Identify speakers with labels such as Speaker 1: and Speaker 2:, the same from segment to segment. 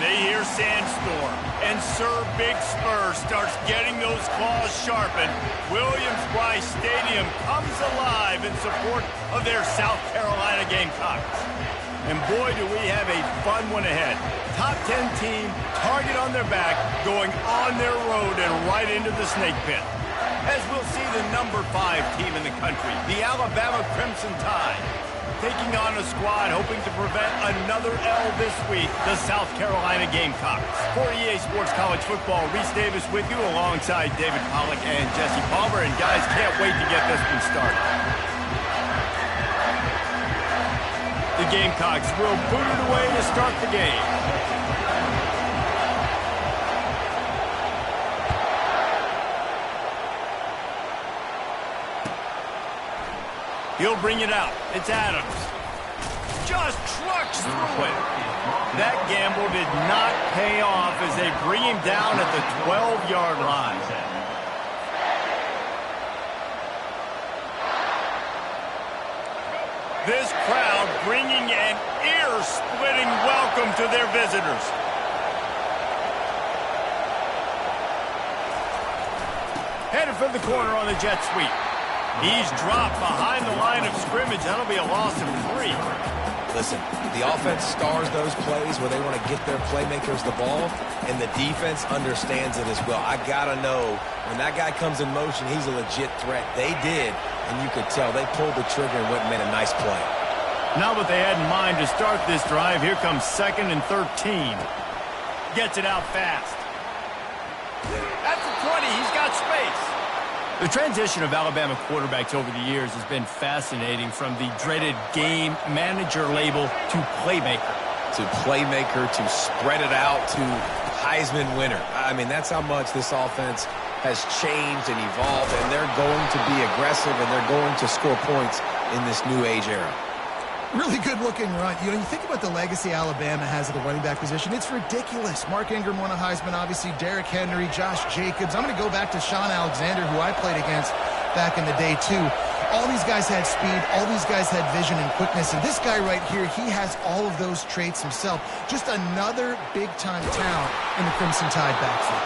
Speaker 1: they hear Sandstorm, and Sir Big Spur starts getting those claws sharpened, Williams-Brice Stadium comes alive in support of their South Carolina Gamecocks. And boy, do we have a fun one ahead. Top 10 team, target on their back, going on their road and right into the snake pit. As we'll see the number 5 team in the country, the Alabama Crimson Tide, taking on a squad hoping to prevent another L this week, the South Carolina Gamecocks. For EA Sports College Football, Reese Davis with you alongside David Pollack and Jesse Palmer. And guys, can't wait to get this one started. The Gamecocks will boot it away to start the game. He'll bring it out. It's Adams. Just trucks through it. That gamble did not pay off as they bring him down at the 12-yard line. This crowd bringing an ear-splitting welcome to their visitors. Headed for the corner on the jet sweep. He's dropped behind the line of scrimmage. That'll be a loss of 3.
Speaker 2: Listen, the offense stars those plays where they want to get their playmakers the ball, and the defense understands it as well. I got to know, when that guy comes in motion, he's a legit threat. They did, and you could tell they pulled the trigger and went and made a nice play.
Speaker 1: Not what they had in mind to start this drive. Here comes 2nd and 13. Gets it out fast. At the 20, he's got space. The transition of Alabama quarterbacks over the years has been fascinating, from the dreaded game manager label to playmaker.
Speaker 2: To playmaker, to spread it out, to Heisman winner. I mean, that's how much this offense has changed and evolved, and they're going to be aggressive, and they're going to score points in this new age era.
Speaker 3: Really good-looking run. You know, you think about the legacy Alabama has at the running back position. It's ridiculous. Mark Ingram won a Heisman, obviously. Derrick Henry, Josh Jacobs. I'm going to go back to Sean Alexander, who I played against back in the day, too. All these guys had speed. All these guys had vision and quickness. And this guy right here, he has all of those traits himself. Just another big-time talent in the Crimson Tide backfield.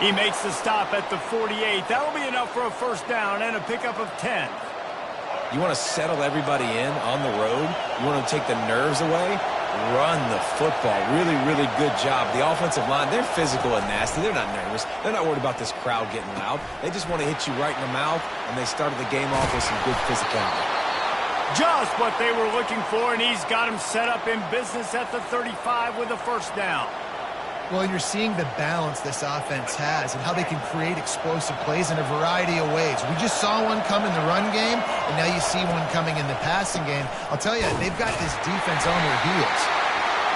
Speaker 1: He makes the stop at the 48. That'll be enough for a first down and a pickup of 10.
Speaker 2: You want to settle everybody in on the road? You want to take the nerves away? Run the football. Really, really good job. The offensive line, they're physical and nasty. They're not nervous. They're not worried about this crowd getting loud. They just want to hit you right in the mouth, and they started the game off with some good physicality.
Speaker 1: Just what they were looking for, and he's got him set up in business at the 35 with a first down.
Speaker 3: Well, and you're seeing the balance this offense has and how they can create explosive plays in a variety of ways. We just saw one come in the run game, and now you see one coming in the passing game. I'll tell you, they've got this defense on their heels.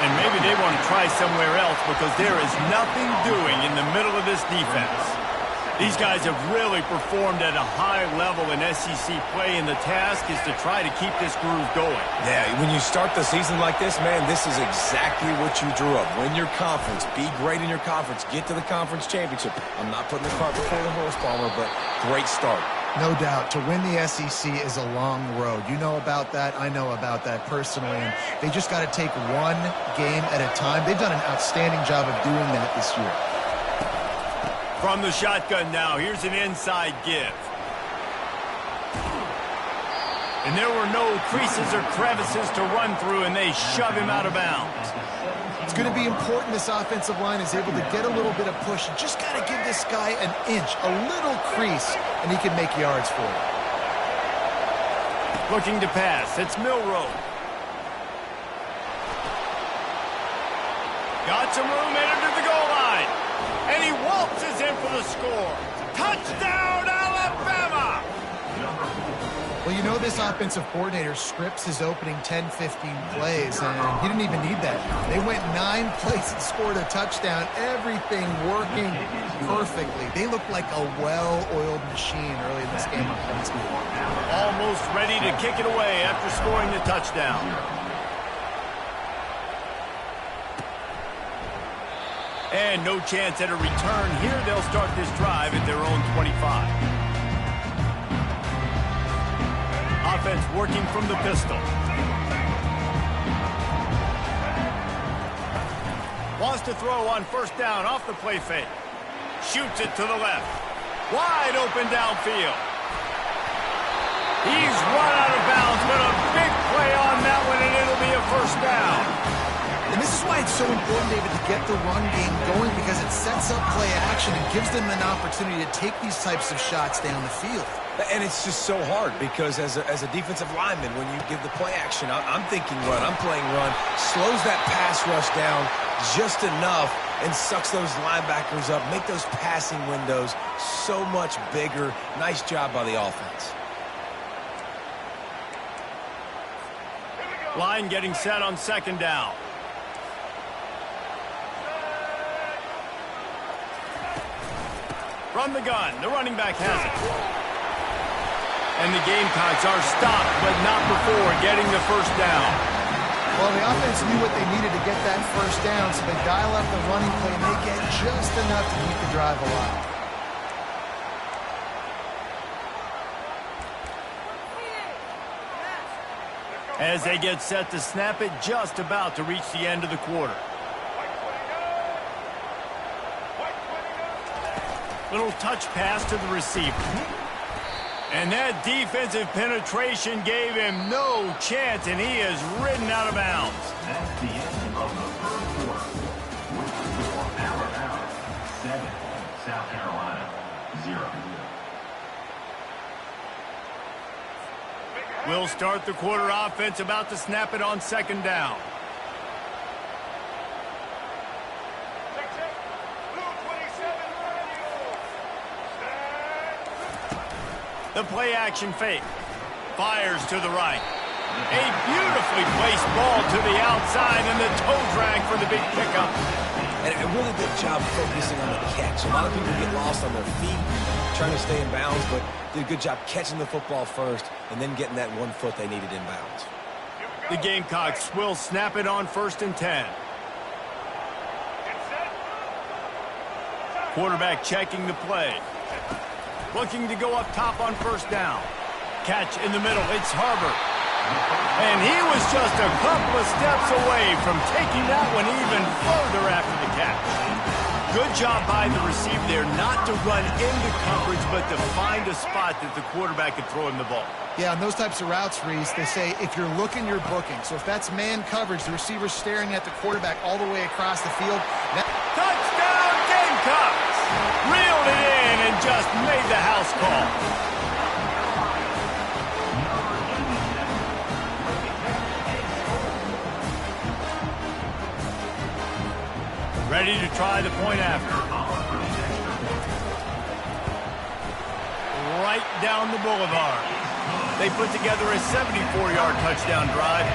Speaker 1: And maybe they want to try somewhere else, because there is nothing doing in the middle of this defense. These guys have really performed at a high level in SEC play, and the task is to try to keep this groove going.
Speaker 2: Yeah, when you start the season like this, man, this is exactly what you drew up. Win your conference. Be great in your conference. Get to the conference championship. I'm not putting the cart before the horse, Palmer, but great start.
Speaker 3: No doubt. To win the SEC is a long road. You know about that. I know about that personally. And they just got to take one game at a time. They've done an outstanding job of doing that this year.
Speaker 1: From the shotgun now, here's an inside give. And there were no creases or crevices to run through, and they shove him out of bounds.
Speaker 3: It's going to be important this offensive line is able to get a little bit of push. You just got to give this guy an inch, a little crease, and he can make yards for it.
Speaker 1: Looking to pass. It's Milroe. Got some room, headed to the goal line. And he waltzes in for the score. Touchdown, Alabama!
Speaker 3: Well, you know this offensive coordinator scripts his opening 10, 15 plays, and he didn't even need that. They went 9 plays and scored a touchdown. Everything working perfectly. They look like a well-oiled machine early in this game offensively.
Speaker 1: Almost ready to kick it away after scoring the touchdown. And no chance at a return here. They'll start this drive at their own 25. Offense working from the pistol. Wants to throw on first down off the play fake. Shoots it to the left. Wide open downfield. He's run out of bounds, but a big play on that one, and it'll be a first down.
Speaker 3: And this is why it's so important, David, to get the run game going, because it sets up play action and gives them an opportunity to take these types of shots down the field.
Speaker 2: And it's just so hard because as a defensive lineman, when you give the play action, I'm thinking run, I'm playing run, slows that pass rush down just enough and sucks those linebackers up, make those passing windows so much bigger. Nice job by the offense.
Speaker 1: Line getting set on second down. From the gun, the running back has it. And the Gamecocks are stopped, but not before getting the first down.
Speaker 3: Well, the offense knew what they needed to get that first down, so they dial up the running play, and they get just enough to keep the drive alive.
Speaker 1: As they get set to snap it, just about to reach the end of the quarter. Little touch pass to the receiver. And that defensive penetration gave him no chance, and he is ridden out of bounds.
Speaker 4: That's the end of the first quarter. With the score, Alabama 7, South Carolina 0.
Speaker 1: We'll start the quarter offense, about to snap it on second down. The play action fake. Fires to the right. A beautifully placed ball to the outside, and the toe drag for the big pickup.
Speaker 2: And a really good job focusing on the catch. A lot of people get lost on their feet, trying to stay in bounds, but did a good job catching the football first and then getting that 1 foot they needed in bounds.
Speaker 1: The Gamecocks will snap it on 1st and 10. Quarterback checking the play. Looking to go up top on first down. Catch in the middle. It's Harbor. And he was just a couple of steps away from taking that one even further after the catch. Good job by the receiver there, not to run into coverage, but to find a spot that the quarterback could throw him the ball.
Speaker 3: Yeah, on those types of routes, Reese, they say if you're looking, you're booking. So if that's man coverage, the receiver's staring at the quarterback all the way across the field.
Speaker 1: Touchdown Gamecocks! Reeled it in and just made the house call. Ready to try the point after. Right down the boulevard. They put together a 74-yard touchdown drive,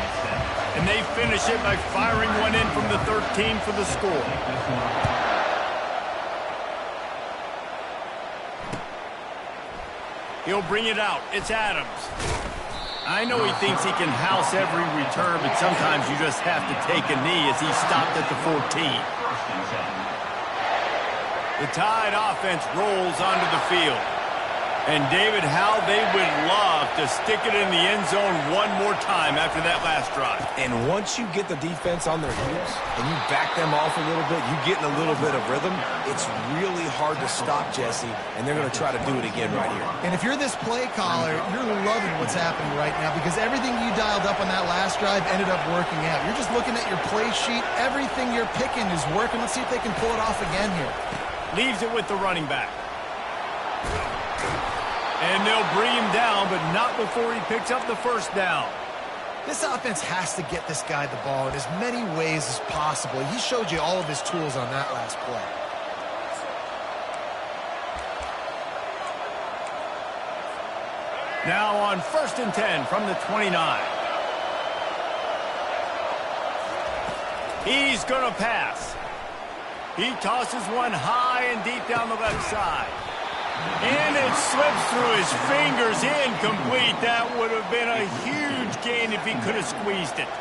Speaker 1: and they finish it by firing one in from the 13 for the score. He'll bring it out. It's Adams. I know he thinks he can house every return, but sometimes you just have to take a knee as he stopped at the 14. The Tide offense rolls onto the field. And, David, how they would love to stick it in the end zone one more time after that last drive.
Speaker 2: And once you get the defense on their heels and you back them off a little bit, you get in a little bit of rhythm, it's really hard to stop, Jesse, and they're going to try to do it again right here.
Speaker 3: And if you're this play caller, you're loving what's happening right now because everything you dialed up on that last drive ended up working out. You're just looking at your play sheet. Everything you're picking is working. Let's see if they can pull it off again here.
Speaker 1: Leaves it with the running back. And they'll bring him down, but not before he picks up the first down.
Speaker 3: This offense has to get this guy the ball in as many ways as possible. He showed you all of his tools on that last play.
Speaker 1: Now on 1st and 10 from the 29. He's going to pass. He tosses one high and deep down the left side. And it slips through his fingers, incomplete. That would have been a huge gain if he could have squeezed it.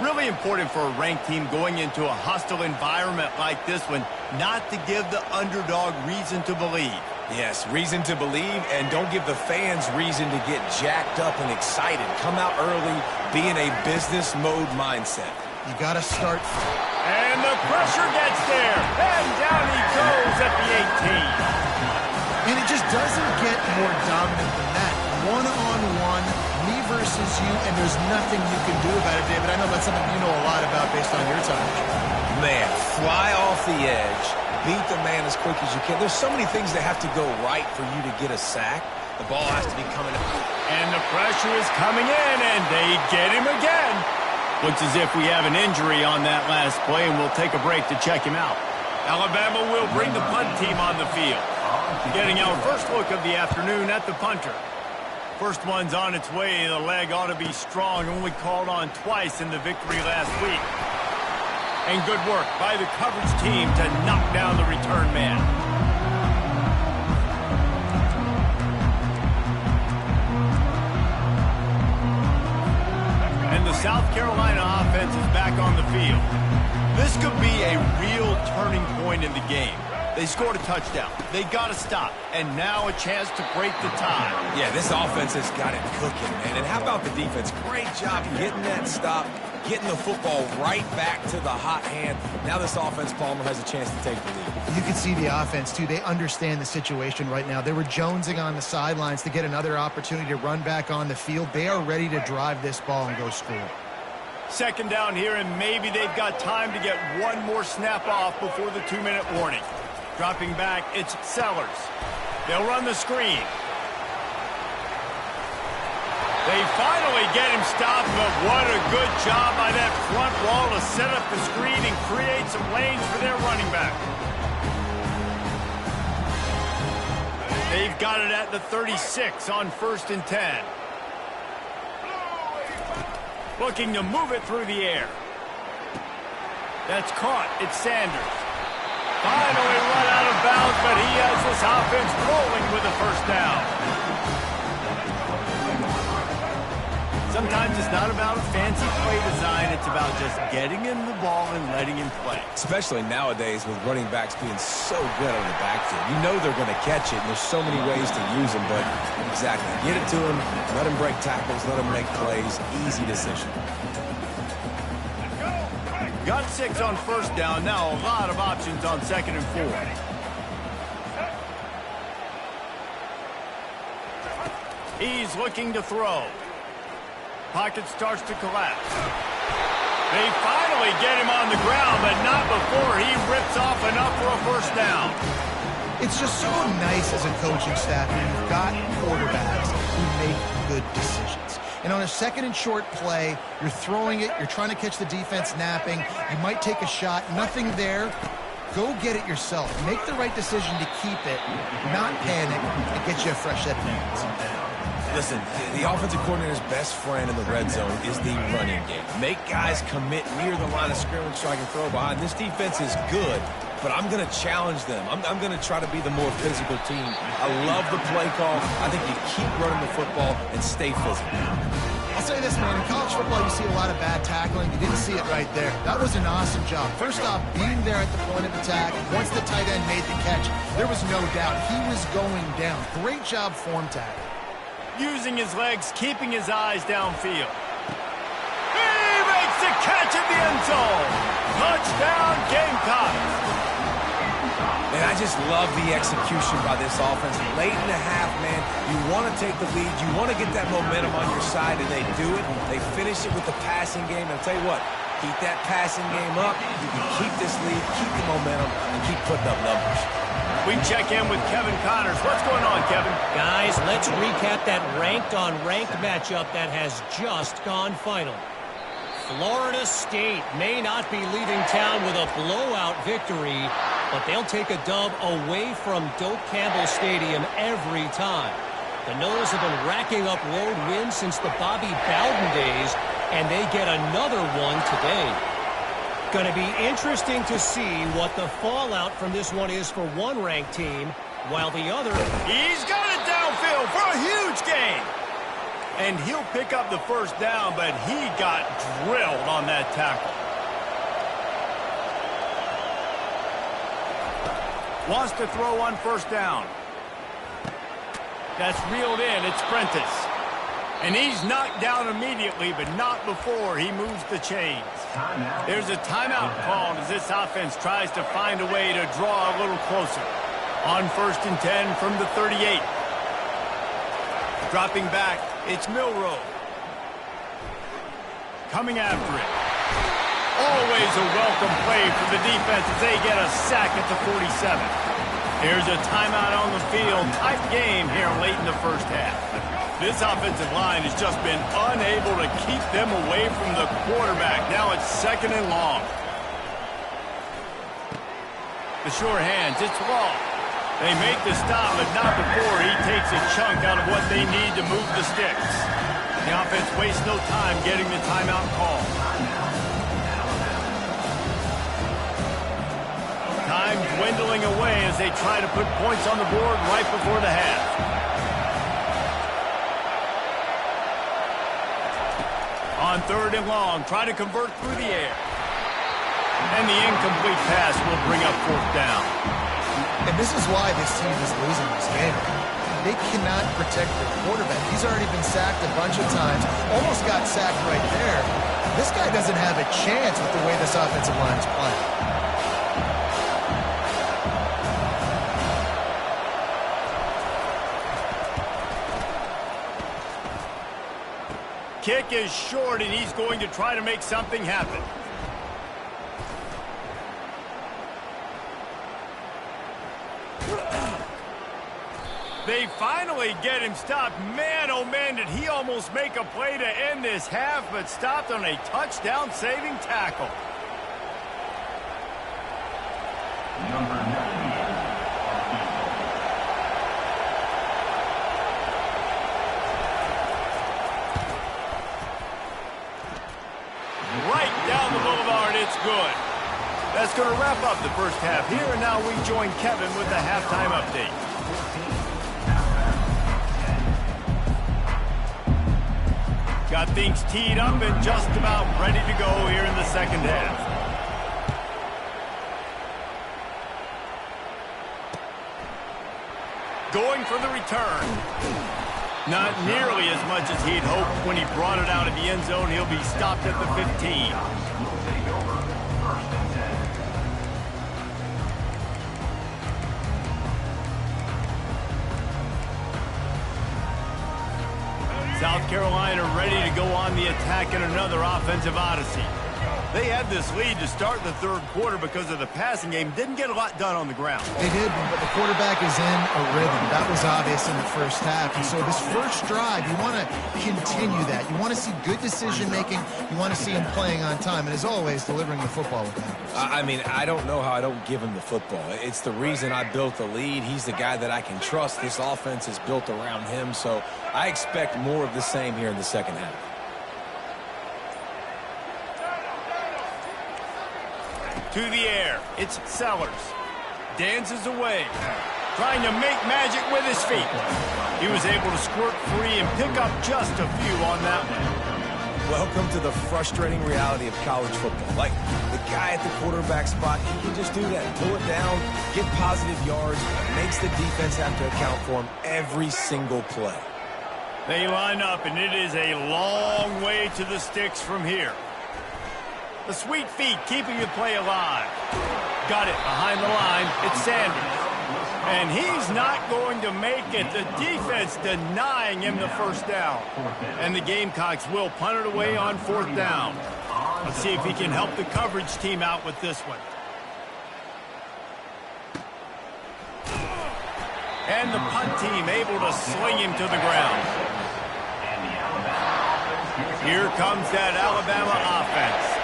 Speaker 1: Really important for a ranked team going into a hostile environment like this one, not to give the underdog reason to believe.
Speaker 2: Yes, reason to believe, and don't give the fans reason to get jacked up and excited. Come out early, be in a business mode mindset.
Speaker 3: You got to start.
Speaker 1: And the pressure gets there. And down he goes at the 18.
Speaker 3: And it just doesn't get more dominant than that. One-on-one, me versus you, and there's nothing you can do about it, David. I know that's something you know a lot about based on your time.
Speaker 2: Man, fly off the edge, beat the man as quick as you can. There's so many things that have to go right for you to get a sack. The ball has to be coming up.
Speaker 1: And the pressure is coming in, and they get him again. Looks as if we have an injury on that last play, and we'll take a break to check him out. Alabama will bring the punt team on the field. Getting our first look of the afternoon at the punter. First one's on its way. The leg ought to be strong. Only called on twice in the victory last week. And good work by the coverage team to knock down the return man. And the South Carolina offense is back on the field. This could be a real turning point in the game. They scored a touchdown. They got to stop. And now a chance to break the tie.
Speaker 2: Yeah, this offense has got it cooking, man. And how about the defense? Great job getting that stop, getting the football right back to the hot hand. Now this offense, Palmer, has a chance to take the lead.
Speaker 3: You can see the offense, too. They understand the situation right now. They were jonesing on the sidelines to get another opportunity to run back on the field. They are ready to drive this ball and go score.
Speaker 1: Second down here, and maybe they've got time to get one more snap off before the 2-minute warning. Dropping back, it's Sellers. They'll run the screen. They finally get him stopped, but what a good job by that front wall to set up the screen and create some lanes for their running back. They've got it at the 36 on 1st and 10. Looking to move it through the air. That's caught. It's Sanders. Finally run out of bounds, but he has this offense rolling with a first down. Sometimes it's not about a fancy play design. It's about just getting him the ball and letting him play.
Speaker 2: Especially nowadays with running backs being so good on the backfield. You know they're going to catch it, and there's so many ways to use them, but exactly. Get it to him, let him break tackles, let him make plays. Easy decision.
Speaker 1: Got 6 on first down. Now a lot of options on 2nd and 4. He's looking to throw. Pocket starts to collapse. They finally get him on the ground, but not before he rips off enough for a first down.
Speaker 3: It's just so nice as a coaching staff when you've got quarterbacks who make good decisions. And on a 2nd and short play, you're throwing it, you're trying to catch the defense napping, you might take a shot, nothing there. Go get it yourself. Make the right decision to keep it, not panic, and get you a fresh set of hands.
Speaker 2: Listen, the offensive coordinator's best friend in the red zone is the running game. Make guys commit near the line of scrimmage so I can throw behind. This defense is good, but I'm going to challenge them. I'm going to try to be the more physical team. I love the play call. I think you keep running the football and stay physical.
Speaker 3: I'll say this, man. In college football, you see a lot of bad tackling. You didn't see it right there. That was an awesome job. First off, being there at the point of attack. Once the tight end made the catch, there was no doubt he was going down. Great job form tackling.
Speaker 1: Using his legs, keeping his eyes downfield. He makes the catch at the end zone. Touchdown, Gamecocks.
Speaker 2: Man, I just love the execution by this offense. Late in the half, man, you want to take the lead. You want to get that momentum on your side, and they do it. They finish it with the passing game. And I'll tell you what, keep that passing game up. You can keep this lead, keep the momentum, and keep putting up numbers.
Speaker 1: We check in with Kevin Connors. What's going on, Kevin?
Speaker 5: Guys, let's recap that ranked-on-ranked matchup that has just gone final. Florida State may not be leaving town with a blowout victory, but they'll take a dub away from Doak Campbell Stadium every time. The Noles have been racking up road wins since the Bobby Bowden days, and they get another one today. Going to be interesting to see what the fallout from this one is for one ranked team, while the other...
Speaker 1: He's got it downfield for a huge gain. And he'll pick up the first down, but he got drilled on that tackle. Wants to throw on first down. That's reeled in. It's Prentice. And he's knocked down immediately, but not before he moves the chains. There's a timeout called as this offense tries to find a way to draw a little closer. On 1st and 10 from the 38. Dropping back, it's Milroe. Coming after it. Always a welcome play for the defense as they get a sack at the 47. Here's a timeout on the field. Tight game here late in the first half. This offensive line has just been unable to keep them away from the quarterback. Now it's 2nd and long. The sure hands, it's Law. They make the stop, but not before he takes a chunk out of what they need to move the sticks. The offense wastes no time getting the timeout call. Time dwindling away as they try to put points on the board right before the half. On 3rd and long, try to convert through the air. And the incomplete pass will bring up 4th down.
Speaker 3: And this is why this team is losing this game. They cannot protect their quarterback. He's already been sacked a bunch of times, almost got sacked right there. This guy doesn't have a chance with the way this offensive line is playing.
Speaker 1: Kick is short, and he's going to try to make something happen. They finally get him stopped. Man, oh man, did he almost make a play to end this half, but stopped on a touchdown-saving tackle.
Speaker 4: Number 90.
Speaker 1: Right down the boulevard, it's good. That's going to wrap up the first half here, and now we join Kevin with the halftime update. Got things teed up and just about ready to go here in the second half. Going for the return. Not nearly as much as he'd hoped when he brought it out of the end zone. He'll be stopped at the 15. South Carolina ready to go on the attack in another offensive odyssey. They had this lead to start the third quarter because of the passing game. Didn't get a lot done on the ground.
Speaker 3: They did, but the quarterback is in a rhythm. That was obvious in the first half. And so this first drive, you want to continue that. You want to see good decision-making. You want to see him playing on time. And as always, delivering the football with that.
Speaker 2: I mean, I don't know how I don't give him the football. It's the reason I built the lead. He's the guy that I can trust. This offense is built around him. So I expect more of the same here in the second half.
Speaker 1: To the air, it's Sellers. Dances away, trying to make magic with his feet. He was able to squirt free and pick up just a few on that one.
Speaker 2: Welcome to the frustrating reality of college football. Like, the guy at the quarterback spot, he can just do that. Pull it down, get positive yards, makes the defense have to account for him every single play.
Speaker 1: They line up, and it is a long way to the sticks from here. The sweet feet keeping the play alive. Got it behind the line. It's Sanders. And he's not going to make it. The defense denying him the first down. And the Gamecocks will punt it away on 4th down. Let's see if he can help the coverage team out with this one. And the punt team able to sling him to the ground. Here comes that Alabama offense.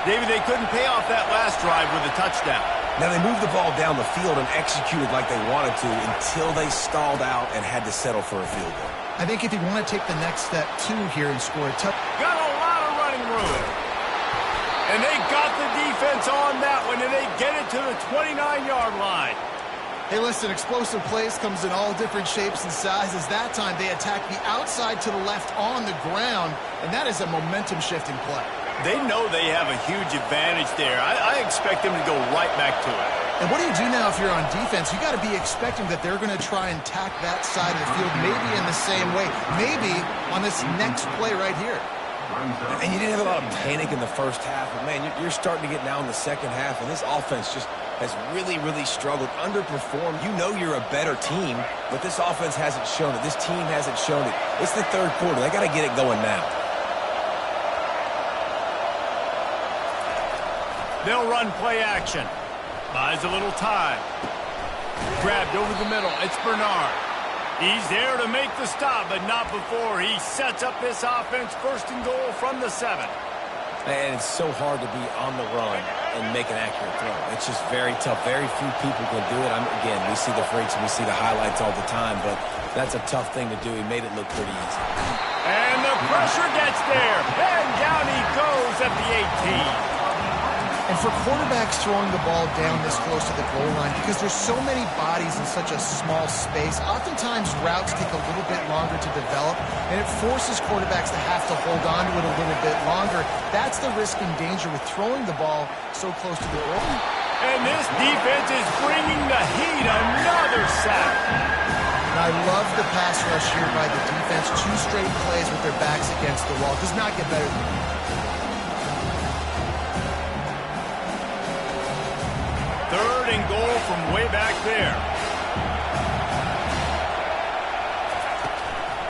Speaker 1: David, they couldn't pay off that last drive with a touchdown.
Speaker 2: Now, they moved the ball down the field and executed like they wanted to until they stalled out and had to settle for a field goal.
Speaker 3: I think if you want to take the next step, too, here and score a touchdown.
Speaker 1: Got a lot of running room. And they got the defense on that one, and they get it to the 29-yard line.
Speaker 3: Hey, listen, explosive plays comes in all different shapes and sizes. That time, they attack the outside to the left on the ground, and that is a momentum-shifting play.
Speaker 1: They know they have a huge advantage there. I expect them to go right back to it.
Speaker 3: And what do you do now if you're on defense? You got to be expecting that they're going to try and tack that side of the field, maybe in the same way, maybe on this next play right here.
Speaker 2: And you didn't have a lot of panic in the first half, but man, you're starting to get now in the second half, and this offense just has really, really struggled, underperformed. You know you're a better team, but this offense hasn't shown it. This team hasn't shown it. It's the third quarter. They got to get it going now.
Speaker 1: They'll run play action. Buys a little time. Grabbed over the middle. It's Bernard. He's there to make the stop, but not before he sets up this offense. First and goal from the 7.
Speaker 2: And it's so hard to be on the run and make an accurate throw. It's just very tough. Very few people can do it. Again, we see the freaks and we see the highlights all the time, but that's a tough thing to do. He made it look pretty easy.
Speaker 1: And the pressure gets there. And down he goes at the 18.
Speaker 3: And for quarterbacks throwing the ball down this close to the goal line, because there's so many bodies in such a small space, oftentimes routes take a little bit longer to develop, and it forces quarterbacks to have to hold on to it a little bit longer. That's the risk and danger with throwing the ball so close to the goal.
Speaker 1: And this defense is bringing the heat. Another sack.
Speaker 3: And I love the pass rush here by the defense. 2 straight plays with their backs against the wall. Does not get better than that.
Speaker 1: Third and goal from way back there.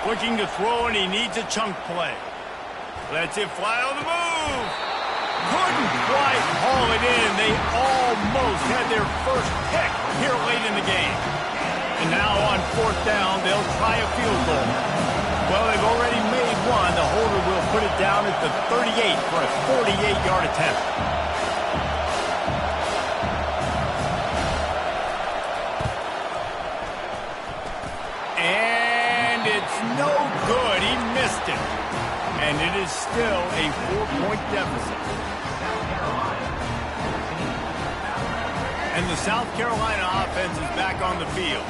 Speaker 1: Looking to throw, and he needs a chunk play. Lets it fly on the move. Couldn't quite haul it in. They almost had their first pick here late in the game. And now on 4th down, they'll try a field goal. Well, they've already made one. The holder will put it down at the 38 for a 48-yard attempt. No good. He missed it. And it is still a 4-point deficit. And the South Carolina offense is back on the field.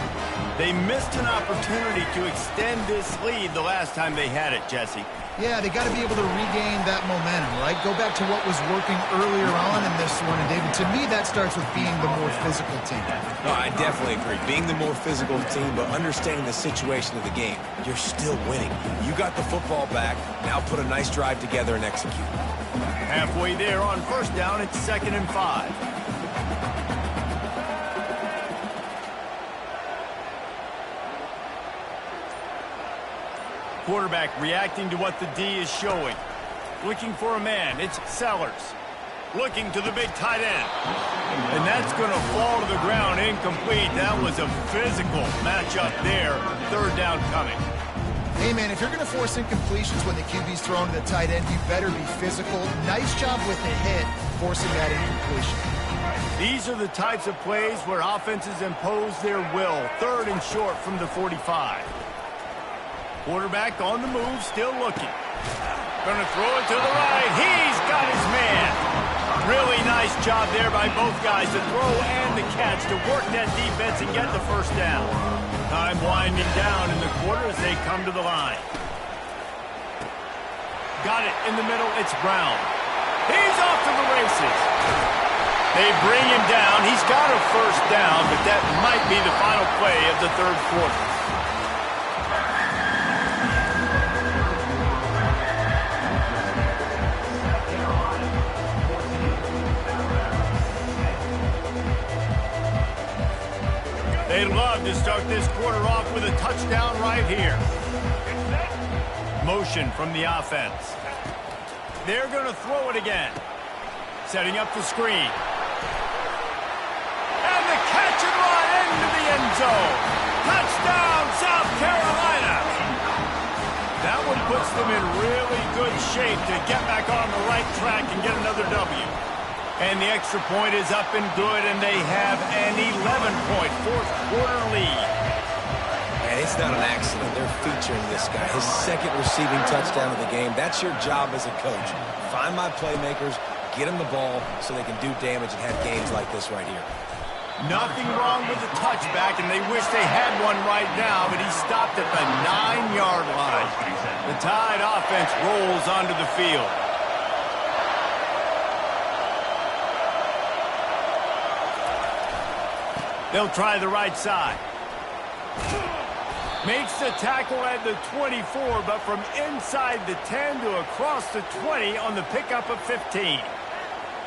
Speaker 1: They missed an opportunity to extend this lead the last time they had it, Jesse.
Speaker 3: Yeah, they got to be able to regain that momentum, right? Go back to what was working earlier on in this one. And, David, to me, that starts with being the more physical team.
Speaker 2: No, I definitely agree. Being the more physical team, but understanding the situation of the game. You're still winning. You got the football back. Now put a nice drive together and execute.
Speaker 1: Halfway there on 1st down, it's 2nd and 5. Quarterback reacting to what the D is showing. Looking for a man. It's Sellers. Looking to the big tight end. And that's going to fall to the ground incomplete. That was a physical matchup there. 3rd down coming.
Speaker 3: Hey, man, if you're going to force incompletions when the QB's thrown to the tight end, you better be physical. Nice job with the hit, forcing that incompletion.
Speaker 1: These are the types of plays where offenses impose their will. 3rd and short from the 45. Quarterback on the move, still looking. Gonna throw it to the right. He's got his man. Really nice job there by both guys to throw and to catch, to work that defense and get the 1st down. Time winding down in the quarter as they come to the line. Got it in the middle. It's Brown. He's off to the races. They bring him down. He's got a 1st down, but that might be the final play of the 3rd quarter. They'd love to start this quarter off with a touchdown right here. Motion from the offense. They're going to throw it again. Setting up the screen. And the catch and run into the end zone. Touchdown, South Carolina. That one puts them in really good shape to get back on the right track and get another W. And the extra point is up and good, and they have an 11-point 4th quarter lead.
Speaker 2: And it's not an accident. They're featuring this guy. His 2nd receiving touchdown of the game. That's your job as a coach. Find my playmakers, get them the ball so they can do damage and have games like this right here.
Speaker 1: Nothing wrong with the touchback, and they wish they had one right now, but he stopped at the 9-yard line. The Tide offense rolls onto the field. They'll try the right side. Makes the tackle at the 24, but from inside the 10 to across the 20 on the pickup of 15.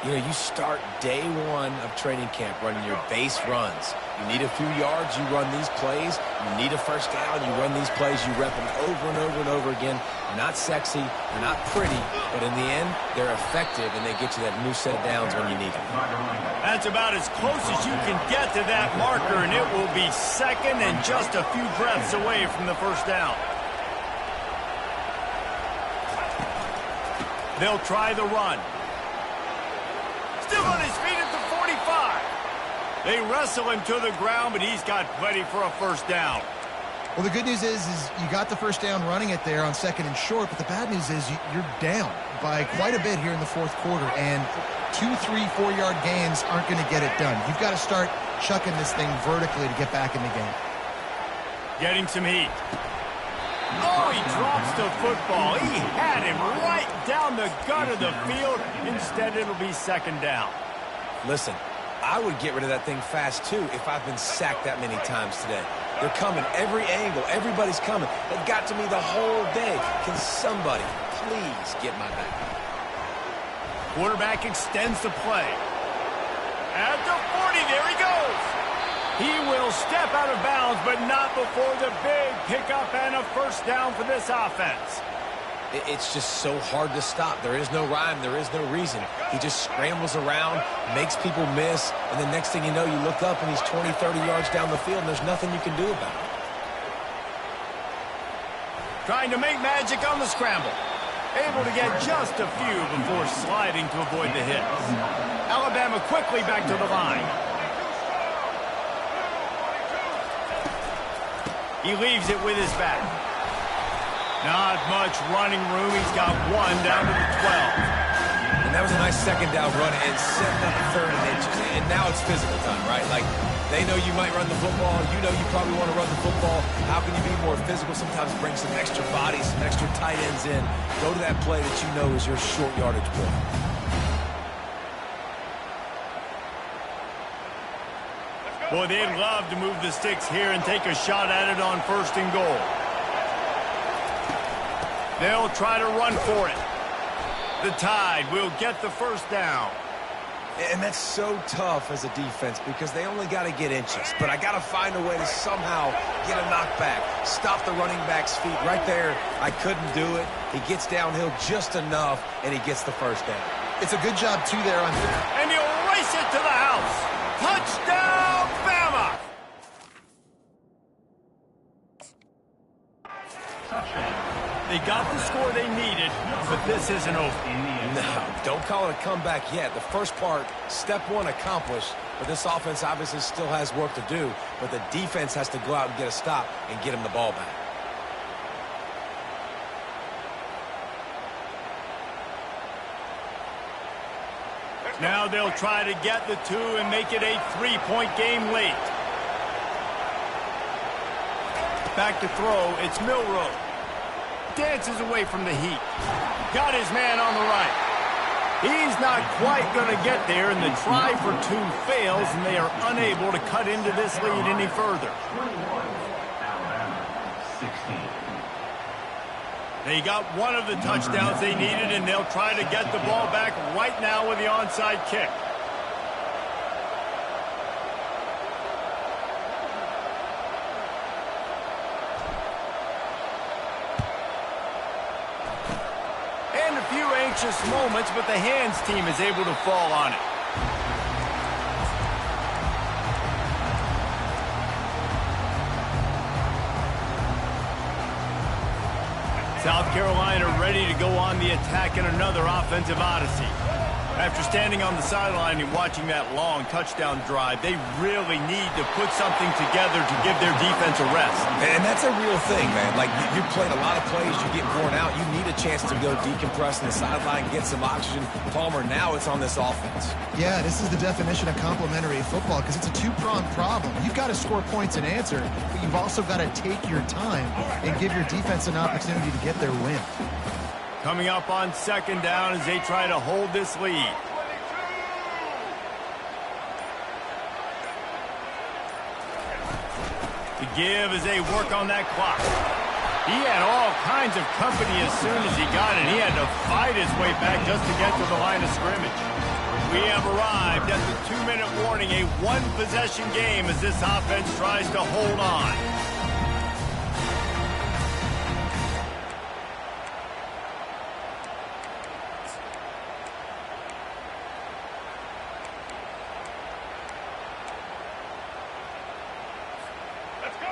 Speaker 2: You know, you start day one of training camp running your base runs. You need a few yards, you run these plays. You need a first down, you run these plays. You rep them over and over and over again. They're not sexy, they're not pretty, but in the end, they're effective, and they get you that new set of downs when you need them.
Speaker 1: That's about as close as you can get to that marker, and it will be second and just a few breaths away from the first down. They'll try the run. Still on his feet at the 45. They wrestle him to the ground, but he's got plenty for a first down.
Speaker 3: Well, the good news is you got the first down running it there on second and short, but the bad news is you're down by quite a bit here in the fourth quarter, and 2, 3, 4-yard gains aren't going to get it done. You've got to start chucking this thing vertically to get back in the game.
Speaker 1: Getting some heat. Oh, he drops the football. He had him right down the gut of the field. Instead, it'll be second down.
Speaker 2: Listen, I would get rid of that thing fast, too, if I've been sacked that many times today. They're coming every angle. Everybody's coming. They've got to me the whole day. Can somebody please get my back?
Speaker 1: Quarterback extends the play. At the 40, there he goes. He will step out of bounds, but not before the big pickup and a first down for this offense.
Speaker 2: It's just so hard to stop. There is no rhyme. There is no reason. He just scrambles around, makes people miss, and the next thing you know, you look up and he's 20, 30 yards down the field, and there's nothing you can do about it.
Speaker 1: Trying to make magic on the scramble. Able to get just a few before sliding to avoid the hits. Alabama quickly back to the line. He leaves it with his back. Not much running room. He's got one down to the 12.
Speaker 2: And that was a nice second down run and setting up third and inches. And now it's physical time, right? Like, they know you might run the football. You know you probably want to run the football. How can you be more physical? Sometimes bring some extra bodies, some extra tight ends in. Go to that play that you know is your short yardage play.
Speaker 1: Boy, they'd love to move the sticks here and take a shot at it on first and goal. They'll try to run for it. The Tide will get the first down.
Speaker 2: And that's so tough as a defense because they only got to get inches. But I got to find a way to somehow get a knockback, stop the running back's feet right there. I couldn't do it. He gets downhill just enough, and he gets the first down.
Speaker 3: It's a good job, too, there on
Speaker 1: and he'll race it to the house. Touchdown, Bama! They got the score they needed, but this isn't over.
Speaker 2: No, don't call it a comeback yet. The first part, step one accomplished, but this offense obviously still has work to do, but the defense has to go out and get a stop and get him the ball back.
Speaker 1: Now they'll try to get the 2 and make it a 3-point game late. Back to throw, it's Milroe. Dances away from the heat. Got his man on the right. He's not quite going to get there, and the try for 2 fails, and they are unable to cut into this lead any further.
Speaker 4: 21, Alabama, 16.
Speaker 1: They got one of the touchdowns they needed, and they'll try to get the ball back right now with the onside kick. And a few anxious moments, but the hands team is able to fall on it. South Carolina ready to go on the attack in another offensive odyssey. After standing on the sideline and watching that long touchdown drive, they really need to put something together to give their defense a rest.
Speaker 2: And that's a real thing, man. Like, you played a lot of plays, you get worn out. You need a chance to go decompress on the sideline, get some oxygen. Palmer, now it's on this offense.
Speaker 3: Yeah, this is the definition of complementary football because it's a two-pronged problem. You've got to score points and answer, but you've also got to take your time and give your defense an opportunity to get their win.
Speaker 1: Coming up on second down as they try to hold this lead. give as they work on that clock. He had all kinds of company as soon as he got it. He had to fight his way back just to get to the line of scrimmage. We have arrived at the 2-minute warning, a one-possession game as this offense tries to hold on.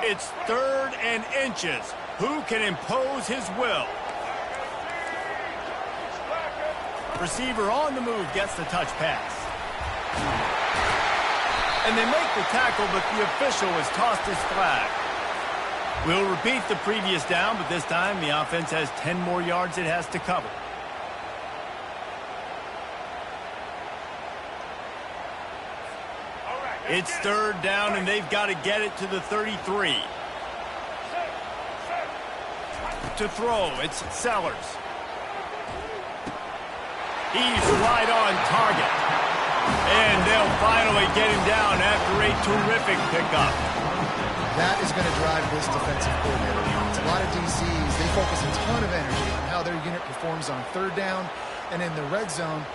Speaker 1: It's 3rd and inches. Who can impose his will? Receiver on the move gets the touch pass. And they make the tackle, but the official has tossed his flag. We'll repeat the previous down, but this time the offense has 10 more yards it has to cover. It's 3rd down, and they've got to get it to the 33. To throw, it's Sellers. He's right on target. And they'll finally get him down after a terrific pickup.
Speaker 3: That is going to drive this defensive coordinator. It's a lot of DCs. They focus a ton of energy on how their unit performs on 3rd down and in the red zone.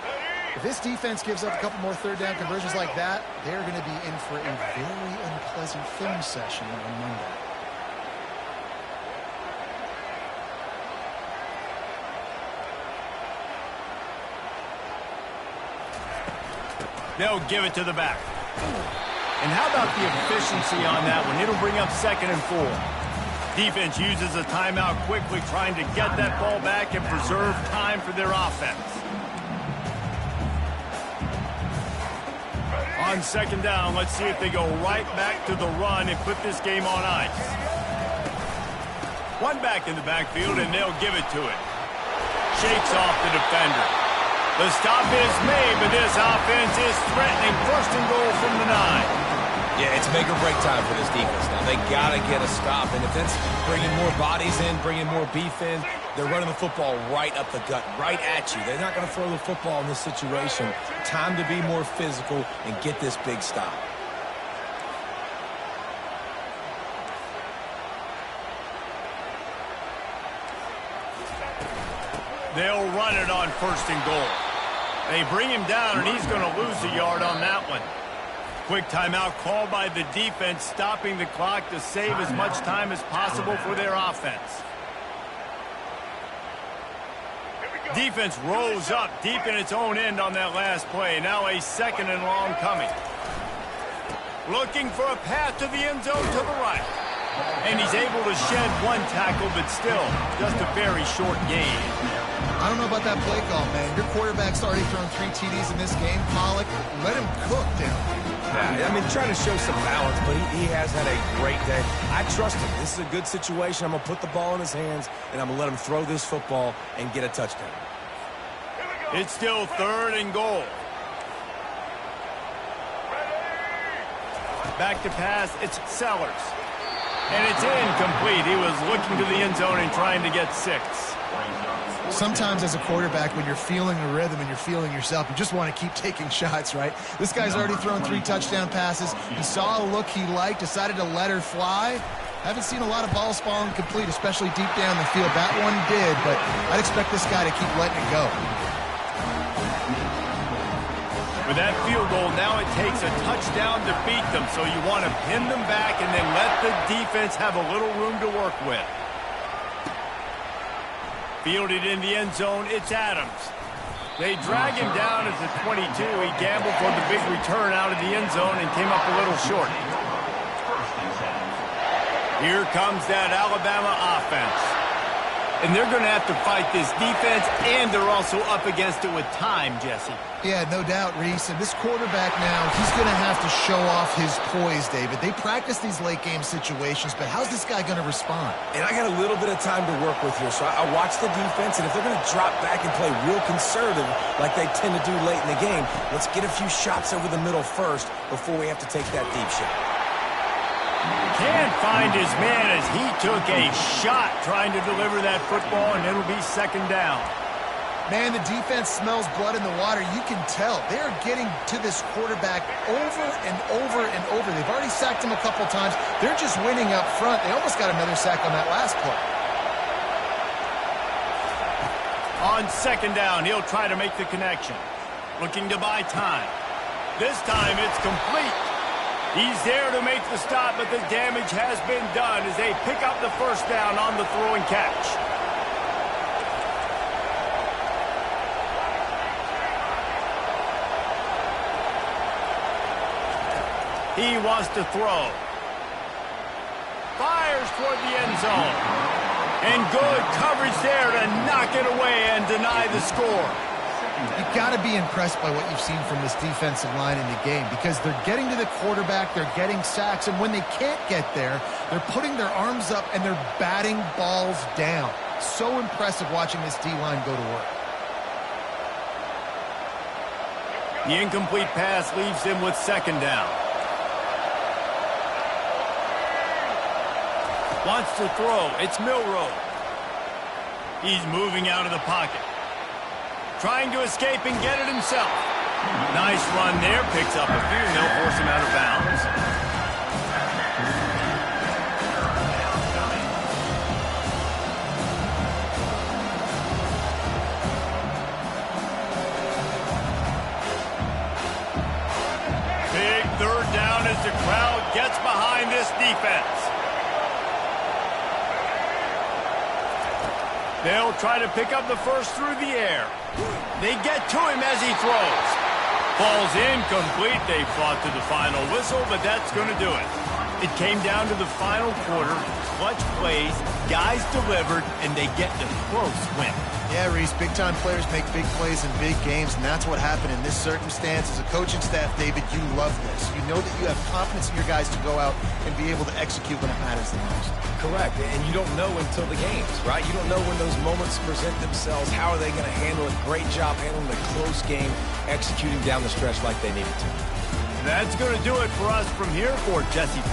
Speaker 3: If this defense gives up a couple more 3rd down conversions like that, they're going to be in for a very unpleasant film session on Monday.
Speaker 1: They'll give it to the back. And how about the efficiency on that one? It'll bring up 2nd and 4. Defense uses a timeout quickly, trying to get that ball back and preserve time for their offense. On 2nd down, let's see if they go right back to the run and put this game on ice. One back in the backfield, and they'll give it to it. Shakes off the defender. The stop is made, but this offense is threatening. 1st and goal from the 9.
Speaker 2: Yeah, it's make or break time for this defense. Now, they got to get a stop. And if that's bringing more bodies in, bringing more beef in, they're running the football right up the gut, right at you. They're not going to throw the football in this situation. Time to be more physical and get this big stop.
Speaker 1: They'll run it on 1st and goal. They bring him down, and he's going to lose a yard on that one. Quick timeout called by the defense, stopping the clock to save as much time as possible for their offense. Defense rolls up deep in its own end on that last play. Now a 2nd and long coming. Looking for a path to the end zone to the right. And he's able to shed one tackle, but still just a very short gain.
Speaker 3: I don't know about that play call, man. Your quarterback's already thrown 3 TDs in this game. Pollock, let him cook down.
Speaker 2: Yeah, I mean, trying to show some balance, but he has had a great day. I trust him. This is a good situation. I'm going to put the ball in his hands, and I'm going to let him throw this football and get a touchdown.
Speaker 1: It's still 3rd and goal. Back to pass, it's Sellers. And it's incomplete. He was looking to the end zone and trying to get 6.
Speaker 3: Sometimes as a quarterback, when you're feeling the rhythm and you're feeling yourself, you just want to keep taking shots, right? This guy's already thrown 3 touchdown passes. He saw a look he liked, decided to let her fly. Haven't seen a lot of balls falling complete, especially deep down the field. That one did, but I'd expect this guy to keep letting it go.
Speaker 1: With that field goal, now it takes a touchdown to beat them, so you want to pin them back and then let the defense have a little room to work with. Fielded in the end zone, it's Adams. They drag him down at the 22. He gambled for the big return out of the end zone and came up a little short. Here comes that Alabama offense. And they're going to have to fight this defense, and they're also up against it with time, Jesse.
Speaker 3: Yeah, no doubt, Reese. And this quarterback now, he's going to have to show off his poise, David. They practice these late-game situations, but how's this guy going to respond?
Speaker 2: And I got a little bit of time to work with here, so I watch the defense, and if they're going to drop back and play real conservative like they tend to do late in the game, let's get a few shots over the middle first before we have to take that deep shot.
Speaker 1: Can't find his man as he took a shot trying to deliver that football, and it'll be 2nd down.
Speaker 3: Man, the defense smells blood in the water. You can tell. They're getting to this quarterback over and over and over. They've already sacked him a couple times. They're just winning up front. They almost got another sack on that last play.
Speaker 1: On second down, he'll try to make the connection. Looking to buy time. This time it's complete. He's there to make the stop, but the damage has been done as they pick up the first down on the throw and catch. He wants to throw. Fires toward the end zone. And good coverage there to knock it away and deny the score.
Speaker 3: You've got to be impressed by what you've seen from this defensive line in the game because they're getting to the quarterback, they're getting sacks, and when they can't get there, they're putting their arms up and they're batting balls down. So impressive watching this D-line go to work.
Speaker 1: The incomplete pass leaves him with second down. Wants to throw. It's Milroe. He's moving out of the pocket. Trying to escape and get it himself. Nice run there. Picks up a few, and they'll force him out of bounds. Big third down as the crowd gets behind this defense. They'll try to pick up the first through the air. They get to him as he throws. Ball's incomplete. They fought to the final whistle, but that's going to do it. It came down to the final quarter. Clutch plays, guys delivered, and they get the close win.
Speaker 3: Yeah, Reese, big-time players make big plays in big games, and that's what happened in this circumstance. As a coaching staff, David, you love this. You know that you have confidence in your guys to go out and be able to execute when it matters the most.
Speaker 2: Correct, and you don't know until the games, right? You don't know when those moments present themselves. How are they going to handle it? Great job handling a close game, executing down the stretch like they needed to.
Speaker 1: That's going to do it for us from here for Jesse.